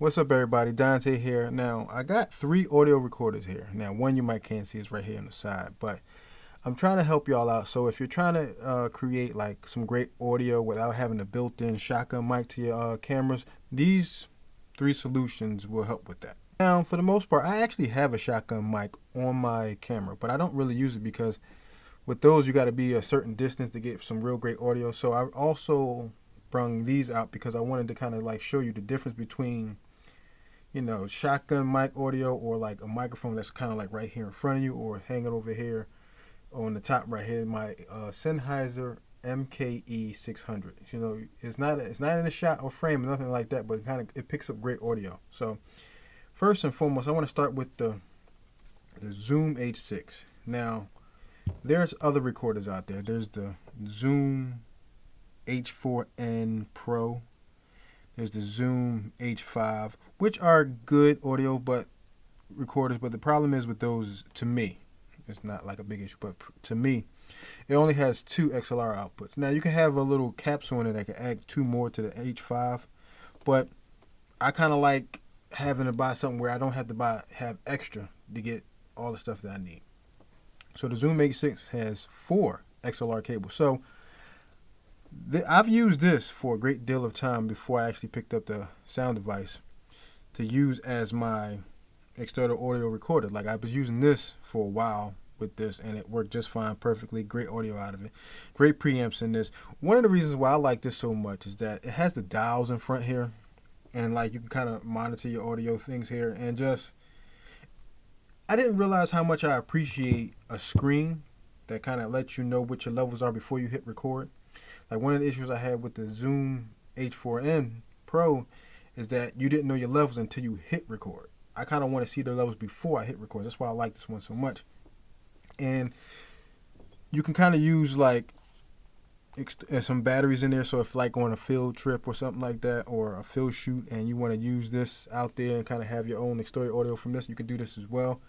What's up, everybody? Dante here. Now, I got 3 audio recorders here. Now, one you might can't see is right here on the side, but I'm trying to help y'all out. So if you're trying to create like some great audio without having a built-in shotgun mic to your cameras, these 3 solutions will help with that. Now, for the most part, I actually have a shotgun mic on my camera, but I don't really use it because with those, you got to be a certain distance to get some real great audio. So I also brung these out because I wanted to kind of like show you the difference between shotgun mic audio or like a microphone that's kind of like right here in front of you or hanging over here on the top right here. My Sennheiser MKE 600. It's not in a shot or frame or nothing like that, but it picks up great audio. So first and foremost, I want to start with the Zoom H6. Now, there's other recorders out there. There's the Zoom H4n Pro. There's the Zoom H5, which are good audio recorders, but the problem is with those, to me, it's not like a big issue, but to me, it only has 2 XLR outputs. Now, you can have a little capsule in it that can add 2 more to the H5, but I kind of like having to buy something where I don't have to have extra to get all the stuff that I need. So the Zoom H6 has 4 XLR cables. So I've used this for a great deal of time before I actually picked up the sound device to use as my external audio recorder. Like, I was using this for a while with this, and it worked just fine, perfectly. Great audio out of it. Great preamps in this. One of the reasons why I like this so much is that it has the dials in front here, and like you can kind of monitor your audio things here, and I didn't realize how much I appreciate a screen that kind of lets you know what your levels are before you hit record. Like, one of the issues I had with the Zoom H4n Pro is that you didn't know your levels until you hit record. I kind of want to see the levels before I hit record. That's why I like this one so much. And you can kind of use like some batteries in there. So if like on a field trip or something like that, or a field shoot, and you want to use this out there and kind of have your own external audio from this, you can do this as well.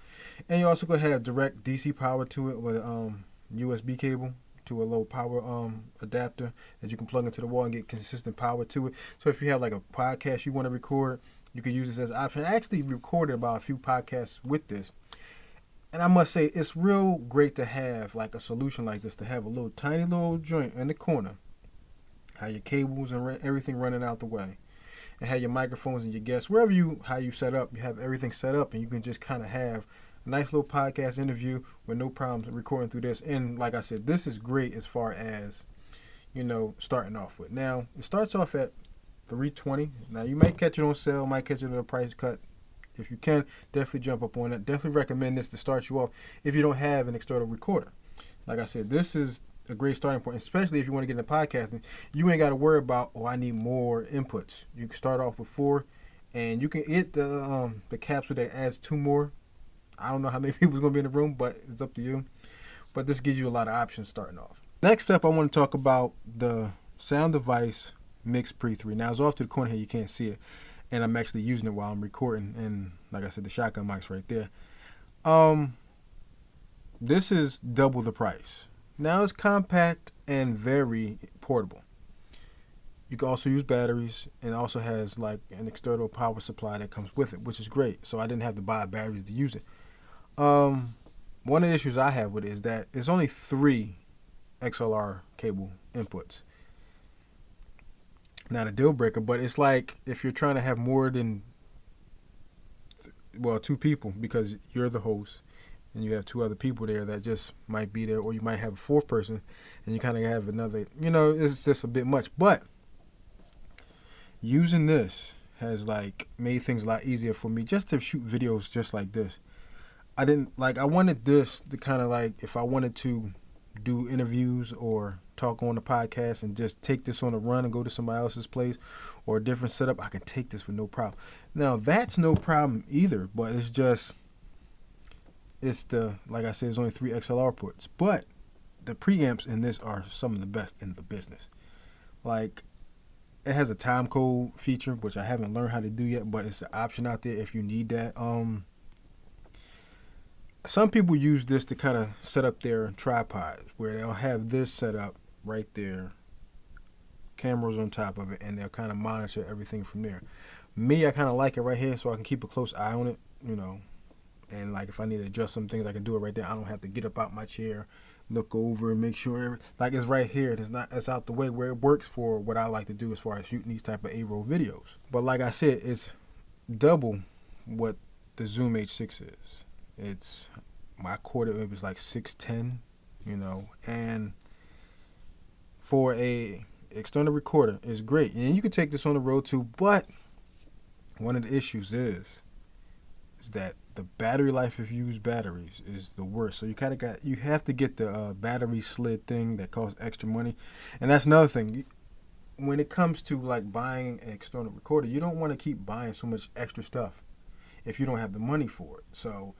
And you also could have direct DC power to it with a USB cable to a low power adapter that you can plug into the wall and get consistent power to it. So if you have like a podcast you want to record, you can use this as an option. I actually recorded about a few podcasts with this, and I must say it's real great to have like a solution like this, to have a little tiny little joint in the corner, have your cables and everything running out the way, and have your microphones and your guests wherever you set up. You have everything set up, and you can just kind of have a nice little podcast interview with no problems recording through this. And like I said, this is great as far as starting off with. Now, it starts off at $320. Now, you might catch it on sale, might catch it at a price cut. If you can, definitely jump up on it. Definitely recommend this to start you off if you don't have an external recorder. Like I said, this is a great starting point, especially if you want to get into podcasting. You ain't got to worry about, I need more inputs. You can start off with 4, and you can get the capsule that adds 2 more. I don't know how many people are going to be in the room, but it's up to you. But this gives you a lot of options starting off. Next up, I want to talk about the Sound Device Mix Pre 3. Now, it's off to the corner here. You can't see it. And I'm actually using it while I'm recording. And like I said, the shotgun mic's right there. This is double the price. Now, it's compact and very portable. You can also use batteries, and it also has like an external power supply that comes with it, which is great. So I didn't have to buy batteries to use it. One of the issues I have with it is that it's only 3 XLR cable inputs. Not a deal breaker, but it's like if you're trying to have more than 2 people, because you're the host and you have 2 other people there that just might be there, or you might have a 4th person and you kind of have another, it's just a bit much. But using this has like made things a lot easier for me just to shoot videos just like this. I wanted this to kind of like, if I wanted to do interviews or talk on the podcast and just take this on a run and go to somebody else's place or a different setup, I can take this with no problem. Now, that's no problem either, but like I said, it's only 3 XLR ports, but the preamps in this are some of the best in the business. Like, it has a time code feature, which I haven't learned how to do yet, but it's an option out there if you need that. Some people use this to kind of set up their tripods, where they'll have this set up right there, cameras on top of it, and they'll kind of monitor everything from there. Me, I kind of like it right here, so I can keep a close eye on it, you know. And like if I need to adjust some things, I can do it right there. I don't have to get up out my chair, look over, and make sure like it's right here. It's out the way where it works for what I like to do as far as shooting these type of A-roll videos. But like I said, it's double what the Zoom H6 is. It's my quarter. It was like 610, you know, and for a external recorder, it's great. And you can take this on the road too. But one of the issues is that the battery life, if you use batteries, is the worst. So you have to get the battery slid thing that costs extra money, and that's another thing. When it comes to like buying an external recorder, you don't want to keep buying so much extra stuff if you don't have the money for it. So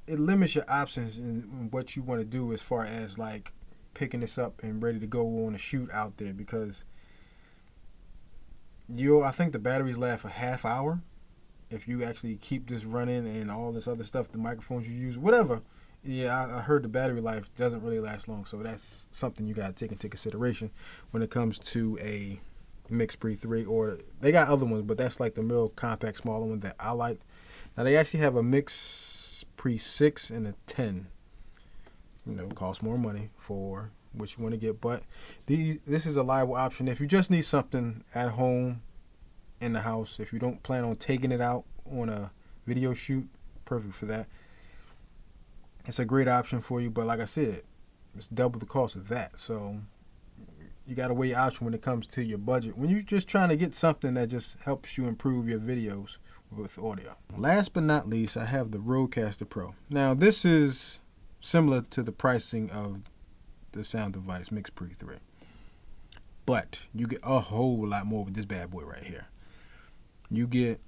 it limits your options in what you want to do as far as like picking this up and ready to go on a shoot out there, because I think the batteries last a half hour if you actually keep this running and all this other stuff, the microphones you use, whatever. Yeah, I heard the battery life doesn't really last long, so that's something you got to take into consideration when it comes to a Mix Pre 3, or they got other ones, but that's like the real compact, smaller one that I like. Now they actually have a Mix Pre 6 and a 10. You know, it costs more money for what you want to get, but this is a liable option if you just need something at home in the house. If you don't plan on taking it out on a video shoot, perfect for that. It's a great option for you, but like I said, it's double the cost of that. So you got to weigh your option when it comes to your budget when you're just trying to get something that just helps you improve your videos with audio. Last but not least, I have the Rodecaster Pro. Now this is similar to the pricing of the sound device Mix Pre 3, but you get a whole lot more with this bad boy right here. You get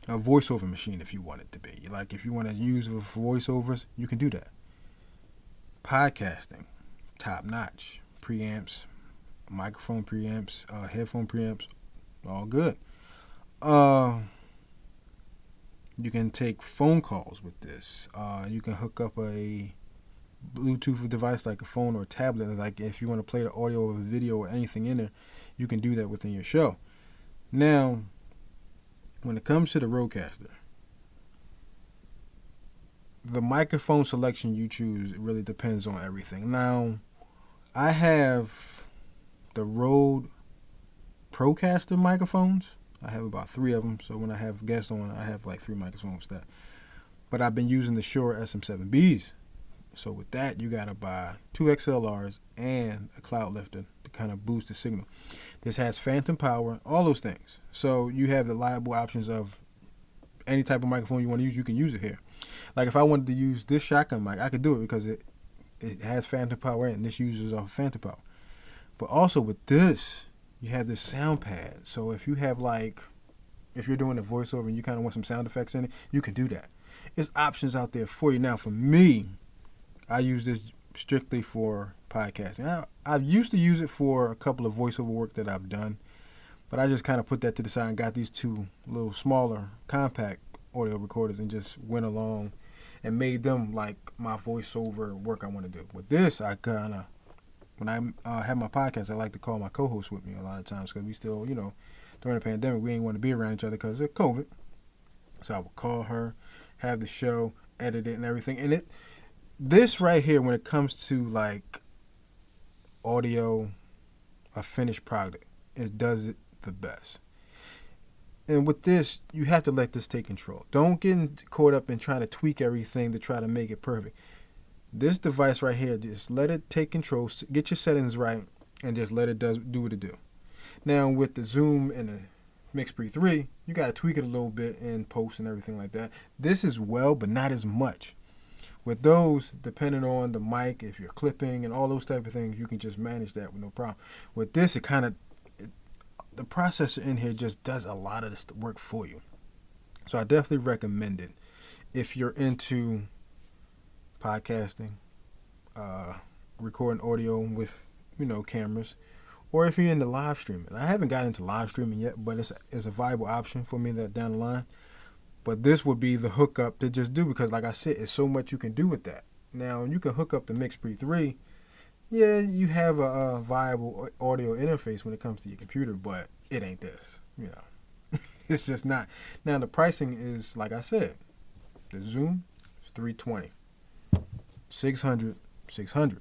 a voiceover machine if you want it to be. Like if you want to use it for voiceovers, you can do that. Podcasting, top notch. Preamps, microphone preamps, headphone preamps, all good. You can take phone calls with this. You can hook up a Bluetooth device like a phone or a tablet. Like if you want to play the audio of a video or anything in there, you can do that within your show. Now, when it comes to the Rodecaster, the microphone selection you choose, it really depends on everything. Now, I have the Rode Procaster microphones. I have about 3 of them, so when I have guests on, I have like 3 microphones that. But I've been using the Shure SM7Bs. So with that, you gotta buy 2 XLRs and a cloud lifter to kind of boost the signal. This has phantom power, all those things. So you have the liable options of any type of microphone you want to use, you can use it here. Like if I wanted to use this shotgun mic, I could do it because it has phantom power and this uses off phantom power. But also with this, you have this sound pad. So if you have if you're doing a voiceover and you kind of want some sound effects in it, you can do that. There's options out there for you. Now for me, I use this strictly for podcasting. I used to use it for a couple of voiceover work that I've done, but I just kind of put that to the side and got these 2 little smaller compact audio recorders and just went along and made them like my voiceover work I want to do. With this, I kind of, when I have my podcast, I like to call my co-host with me a lot of times because we still, during the pandemic, we ain't want to be around each other because of COVID. So I would call her, have the show, edit it and everything. And this right here, when it comes to like audio, a finished product, it does it the best. And with this, you have to let this take control. Don't get caught up in trying to tweak everything to try to make it perfect. This device right here, just let it take control, get your settings right, and just let it do what it do. Now with the Zoom and the Mix Pre 3, you got to tweak it a little bit in post and everything like that. This is well, but not as much. With those, depending on the mic, if you're clipping and all those type of things, you can just manage that with no problem. With this, the processor in here just does a lot of this work for you. So I definitely recommend it if you're into podcasting, recording audio with, cameras, or if you're into live streaming. I haven't gotten into live streaming yet, but it's a viable option for me that down the line. But this would be the hookup to just do because, like I said, it's so much you can do with that. Now, you can hook up the Mix Pre 3. Yeah, you have a viable audio interface when it comes to your computer, but it ain't this, It's just not. Now the pricing is, like I said, the Zoom is 320, 600, 600.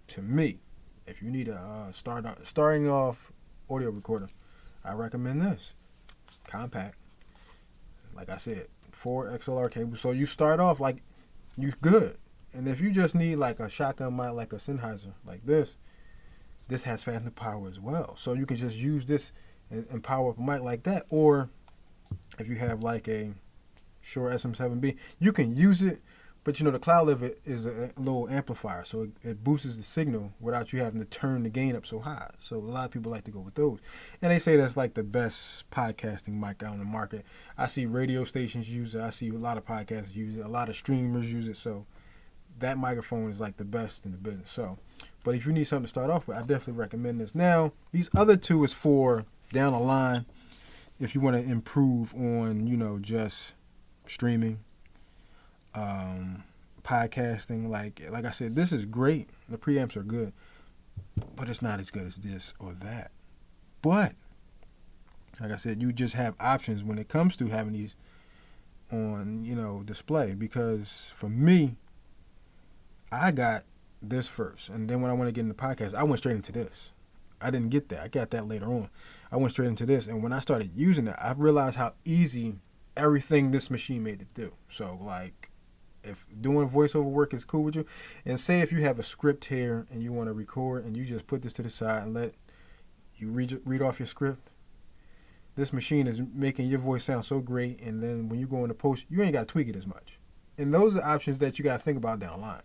To me, if you need a starting off audio recorder, I recommend this. Compact. Like I said, 4 XLR cables. So you start off like you good. And if you just need like a shotgun mic, like a Sennheiser, like this has phantom power as well. So you can just use this and power up a mic like that. Or if you have like a Shure SM7B, you can use it. But you know, the Cloud Live is a little amplifier, so it boosts the signal without you having to turn the gain up so high. So a lot of people like to go with those. And they say that's like the best podcasting mic out on the market. I see radio stations use it. I see a lot of podcasts use it. A lot of streamers use it. So that microphone is like the best in the business. So, but if you need something to start off with, I definitely recommend this. Now, these other two is for down the line if you want to improve on, you know, just streaming. Podcasting, like I said, this is great. The preamps are good, but it's not as good as this or that. But like I said, you just have options when it comes to having these on, you know, display. Because for me, I got this first, and then when I want to get into podcast, I went straight into this. I didn't get that. I got that later on. I went straight into this, and when I started using it, I realized how easy everything this machine made it do. So like, if doing voiceover work is cool with you, and say if you have a script here and you want to record and you just put this to the side and let you read off your script, this machine is making your voice sound so great, and then when you go into post, you ain't got to tweak it as much. And those are options that you got to think about down the line.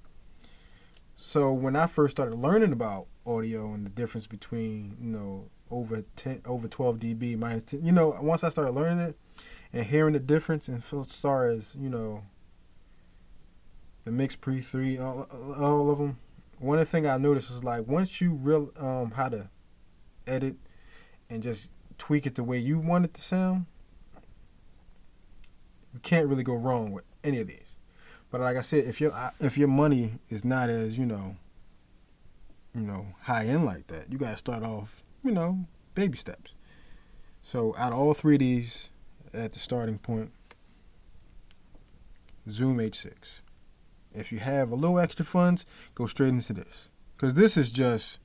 So when I first started learning about audio and the difference between, you know, over 12 dB minus 10, you know, once I started learning it and hearing the difference, and so as far as, you know, the Mix Pre 3, all of them. One of the things I noticed is like once you how to edit and just tweak it the way you want it to sound, you can't really go wrong with any of these. But like I said, if your money is not as you know high end like that, you gotta start off, you know, baby steps. So out of all three of these, at the starting point, Zoom H6. If you have a little extra funds, go straight into this. Because this is just,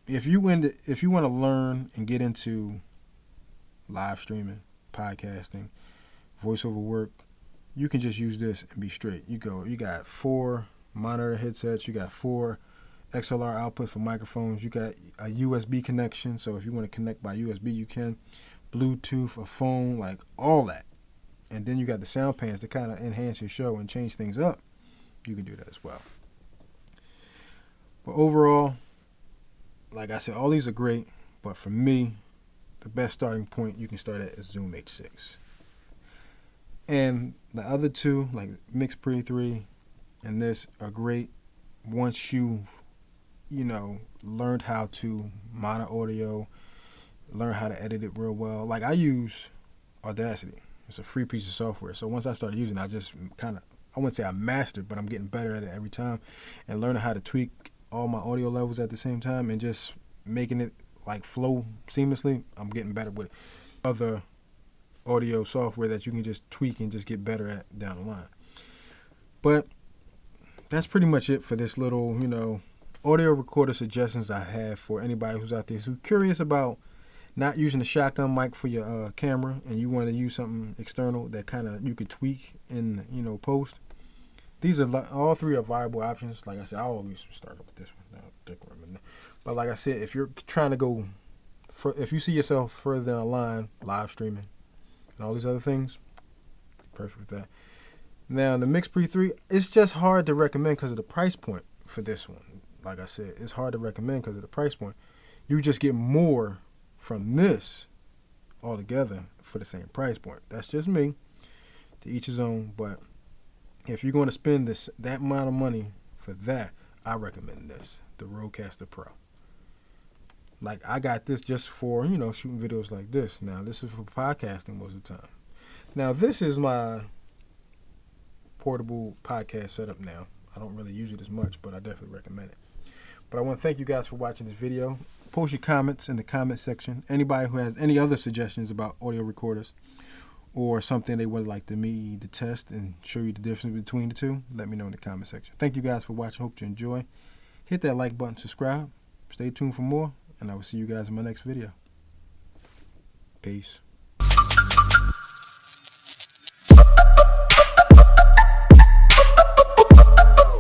if you want to learn and get into live streaming, podcasting, voiceover work, you can just use this and be straight. You got 4 monitor headsets, you got 4 XLR outputs for microphones, you got a USB connection, so if you want to connect by USB, you can. Bluetooth, a phone, like all that. And then you got the sound pans to kind of enhance your show and change things up. You can do that as well. But overall, like I said, all these are great. But for me, the best starting point you can start at is Zoom H6. And the other two, like Mix Pre 3 and this, are great once you know, learned how to monitor audio, learn how to edit it real well. Like I use Audacity. It's a free piece of software. So once I started using it, I just kind of, I wouldn't say I mastered, but I'm getting better at it every time and learning how to tweak all my audio levels at the same time and just making it like flow seamlessly. I'm getting better with other audio software that you can just tweak and just get better at down the line. But that's pretty much it for this little, you know, audio recorder suggestions I have for anybody who's out there who's curious about not using a shotgun mic for your camera and you want to use something external that kind of you could tweak in, you know, post. These are all three are viable options. Like I said, I always start up with this one. But like I said, if you're trying to go, if you see yourself further down the line, live streaming and all these other things, perfect with that. Now the Mix Pre 3, it's just hard to recommend because of the price point for this one. Like I said, it's hard to recommend because of the price point. You just get more from this altogether for the same price point. That's just me. To each his own. But if you're going to spend that amount of money for that, I recommend this, the Rodecaster Pro. Like I got this just for, you know, shooting videos like this. Now this is for podcasting most of the time. Now this is my portable podcast setup now. I don't really use it as much, but I definitely recommend it. But I want to thank you guys for watching this video. Post your comments in the comment section. Anybody who has any other suggestions about audio recorders or something they would like me to test and show you the difference between the two, let me know in the comment section. Thank you guys for watching. Hope you enjoy. Hit that like button, subscribe. Stay tuned for more, and I will see you guys in my next video. Peace.